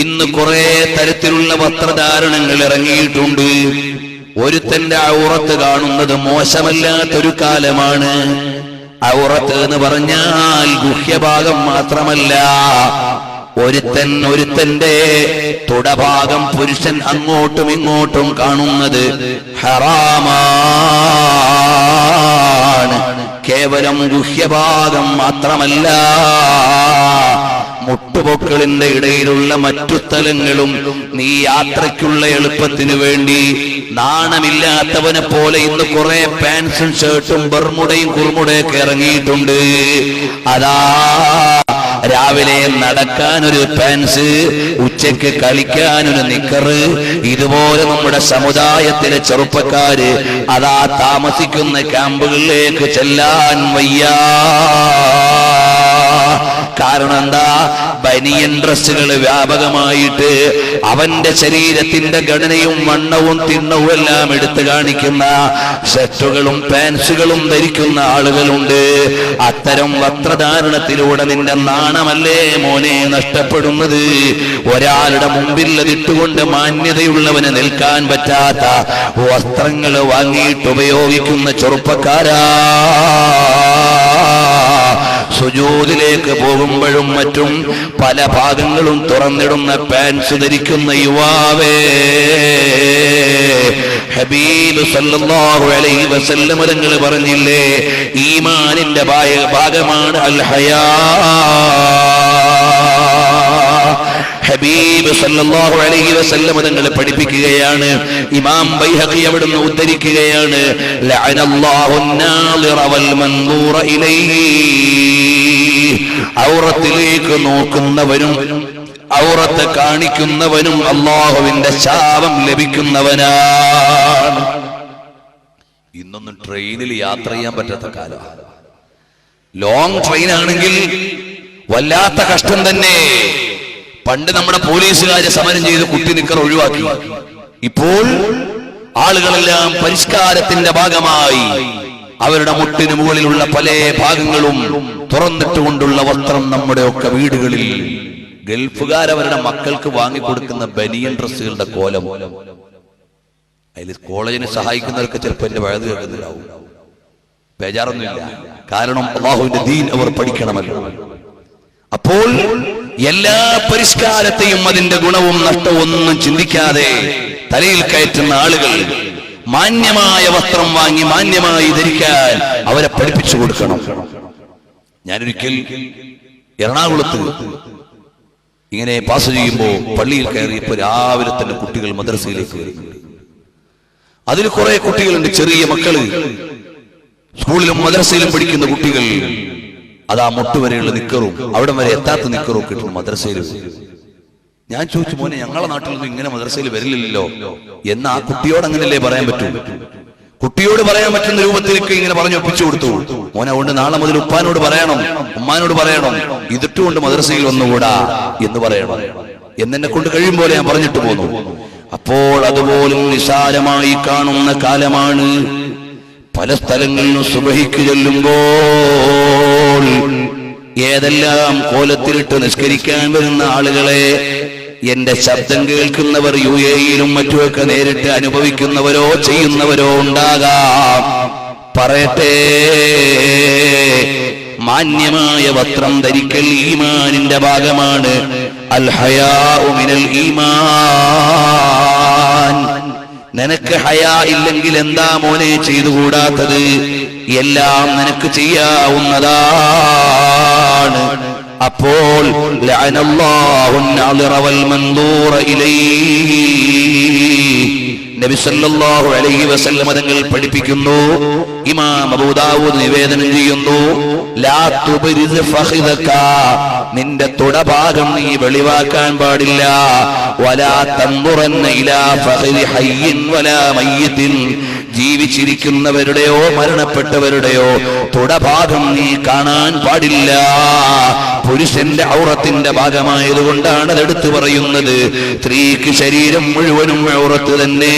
ഇന്ന് കുറെ തരത്തിലുള്ള വസ്ത്രധാരണങ്ങൾ ഇറങ്ങിയിട്ടുണ്ട്. ഒരുത്തന്റെ ഔറത്ത് കാണുന്നത് മോശമല്ലാത്തൊരു കാലമാണ്. ഔറത്ത് എന്ന് പറഞ്ഞാൽ ഗുഹ്യഭാഗം മാത്രമല്ല, ഒരുത്തന്റെ തുടഭാഗം പുരുഷൻ അങ്ങോട്ടും ഇങ്ങോട്ടും കാണുന്നത് ഹറാമാണ്. കേവലം ഗുഹ്യഭാഗം മാത്രമല്ല, മുട്ടുപൊക്കളിന്റെ ഇടയിലുള്ള മറ്റു സ്ഥലങ്ങളും നീ യാത്രയ്ക്കുള്ള എളുപ്പത്തിനു വേണ്ടി നാണമില്ലാത്തവനെ പോലെ ഇന്ന് കുറെ പാൻസും ഷർട്ടും ബർമുടയും കുർമുടയൊക്കെ ഇറങ്ങിയിട്ടുണ്ട്. അതാ രാവിലെ നടക്കാനൊരു പാൻസ്, ഉച്ചയ്ക്ക് കളിക്കാനൊരു നിക്കറ്. ഇതുപോലെ നമ്മുടെ സമുദായത്തിലെ ചെറുപ്പക്കാര് അതാ താമസിക്കുന്ന ക്യാമ്പുകളിലേക്ക് ചെല്ലാൻ വയ്യ. കാരണം എന്താ? ബനിയൻ ഡ്രസ്സുകൾ വ്യാപകമായിട്ട് അവന്റെ ശരീരത്തിന്റെ ഘടനയും വണ്ണവും തിണ്ണവും എല്ലാം എടുത്തു കാണിക്കുന്ന ഷർട്ടുകളും പാൻസുകളും ധരിക്കുന്ന ആളുകളുണ്ട്. അത്തരം വസ്ത്രധാരണത്തിലൂടെ നിന്റെ നാണമല്ലേ മോനെ നഷ്ടപ്പെടുന്നത്? ഒരാളുടെ മുമ്പിൽ അതിട്ടുകൊണ്ട് മാന്യതയുള്ളവന് നിൽക്കാൻ പറ്റാത്ത വസ്ത്രങ്ങൾ വാങ്ങിയിട്ട് ഉപയോഗിക്കുന്ന ചെറുപ്പക്കാരാ, സുജൂദിലേക്ക് പോകുമ്പോഴും മറ്റും പല ഭാഗങ്ങളും തുറന്നിടുന്ന പാൻസ് ധരിക്കുന്ന യുവാവേ, ഹബീബ് സല്ലല്ലാഹു അലൈഹി വസല്ലം തങ്ങൾ പറഞ്ഞില്ലേ, ഈമാനിന്റെ ഭാഗമാണ് അൽ ഹയാ. ഹബീബ് സല്ലല്ലാഹു അലൈഹി വസല്ലം തങ്ങൾ പഠിപ്പിക്കുകയാണ്. ഇമാം ബൈഹഖി അവിടുന്ന് ഉദ്ധരിക്കുകയാണ്, ലഅനല്ലാഹു നാളിറ വൽ മൻദൂറ ഇലൈഹി. ഔറത്തിലേക്ക് നോക്കുന്നവനും ഔറത്ത് കാണിക്കുന്നവനും അല്ലാഹുവിന്റെ ശാപം ലഭിക്കുന്നവനാണ്. ഇന്നൊന്നും ട്രെയിനിൽ യാത്ര ചെയ്യാൻ പറ്റാത്ത കാലമാണ്. ലോങ് ട്രെയിൻ ആണെങ്കിൽ വല്ലാത്ത കഷ്ടം തന്നെ. പണ്ട് നമ്മുടെ പോലീസുകാരെ സമരം ചെയ്ത് കുട്ടി നിക്കർ ഒഴിവാക്കി. ഇപ്പോൾ ആളുകളെല്ലാം പരിഷ്കാരത്തിന്റെ ഭാഗമായി അവരുടെ മുട്ടിന് മുകളിലുള്ള പല ഭാഗങ്ങളും തുറന്നിട്ടുകൊണ്ടുള്ള വസ്ത്രം നമ്മുടെ ഒക്കെ വീടുകളിൽ. ഗൾഫുകാരവരുടെ മക്കൾക്ക് വാങ്ങിക്കൊടുക്കുന്ന ബനിയൻ ഡ്രസ്സുകളുടെ കോലം. അതിൽ കോളേജിന് സഹായിക്കുന്നവർക്ക് ചിലപ്പോൾ എന്റെ വഴുത് കേൾക്കുന്നുണ്ടാവും. ബേജാറൊന്നുമില്ല, കാരണം അല്ലാഹുവിന്റെ ദീൻ അവർ പഠിക്കണമല്ലോ. അപ്പോൾ എല്ലാ പരിഷ്കാരത്തെയും അതിന്റെ ഗുണവും നഷ്ടവും ഒന്നും ചിന്തിക്കാതെ തലയിൽ കയറ്റുന്ന ആളുകൾ മാന്യമായ വസ്ത്രം വാങ്ങി മാന്യമായി ധരിക്കാൻ അവരെ പഠിപ്പിച്ചു കൊടുക്കണം. ഞാനൊരിക്കൽ എറണാകുളത്ത് ഇങ്ങനെ പാസ് ചെയ്യുമ്പോൾ പള്ളിയിൽ കയറിയപ്പോൾ രാവിലെ തന്നെ കുട്ടികൾ മദ്രസയിലേക്ക് വരുന്നുണ്ട്. അതിൽ കുറെ കുട്ടികളുണ്ട്, ചെറിയ മക്കള്, സ്കൂളിലും മദ്രസയിലും പഠിക്കുന്ന കുട്ടികൾ. അതാ മുട്ടുവരെയുള്ള നിക്കറും അവിടം വരെ എത്താത്ത നിക്കറും ഒക്കെ ഇട്ടു മദ്രസയിൽ. ഞാൻ ചോദിച്ചു, മോനെ ഞങ്ങളെ നാട്ടിലൊന്നും ഇങ്ങനെ മദ്രസയിൽ വരില്ലല്ലോ എന്ന്. ആ കുട്ടിയോട് അങ്ങനല്ലേ പറയാൻ പറ്റൂ? കുട്ടിയോട് പറയാൻ പറ്റുന്ന രൂപത്തിലേക്ക് ഇങ്ങനെ പറഞ്ഞു ഒപ്പിച്ചു കൊടുത്തു. മോനെ, അതുകൊണ്ട് നാളെ മുതൽ ഉപ്പാനോട് പറയണം, ഉമ്മാനോട് പറയണം, ഇതിട്ടുകൊണ്ട് മദ്രസയിൽ വന്നുകൂടാ എന്ന് പറയണം. എന്നെ കൊണ്ട് കഴിയും പോലെ ഞാൻ പറഞ്ഞിട്ട് പോന്നു. അപ്പോൾ അതുപോലും നിസാരമായി കാണുന്ന കാലമാണ്. പല സ്ഥലങ്ങളിലും സുബഹിക്ക് ചെല്ലുമ്പോൾ ഏതെല്ലാം കോലത്തിലിട്ട് നിസ്കരിക്കാൻ വരുന്ന ആളുകളെ എന്റെ ശബ്ദം കേൾക്കുന്നവർ UAE-യിലും മറ്റുമൊക്കെ നേരിട്ട് അനുഭവിക്കുന്നവരോ ചെയ്യുന്നവരോ ഉണ്ടാകാം. പറയട്ടെ, മാന്യമായ വസ്ത്രം ധരിക്കൽ ഈമാനിന്റെ ഭാഗമാണ്. അൽ ഹയാഉ മിനൽ ഈമാൻ. നിനക്ക് ഹയാ ഇല്ലെങ്കിൽ എന്താ മോനെ ചെയ്തുകൂടാത്തത്? എല്ലാം നിനക്ക് ചെയ്യാവുന്നതാണ്. അപ്പോൾ ലഅനല്ലാഹു നാളിറ വൽ മൻദൂറ ഇലൈഹി. നബി സല്ലല്ലാഹു അലൈഹി വസല്ലം തങ്ങൾ പഠിപ്പിക്കുന്നു, ഇമാം അബൂ ദാവൂദ് നിവേദനം ചെയ്യുന്നു, ലാ തുബ്രിസ് ഫഖിദക. നിന്റെ തുടഭാഗം നീ വെളിവാക്കാൻ പാടില്ല. വലാ തൻദുറന്ന ഇലാ ഫഖിദി ഹയ്യിൻ വലാ മയ്യിത്തിൻ. ജീവിച്ചിരിക്കുന്നവരുടെയോ മരണപ്പെട്ടവരുടെയോ തുടഭാഗം നീ കാണാൻ പാടില്ല. പുരുഷന്റെ ഔറത്തിന്റെ ഭാഗമായതുകൊണ്ടാണ് അതെടുത്തു പറയുന്നത്. സ്ത്രീക്ക് ശരീരം മുഴുവനും ഔറത്ത് തന്നെ.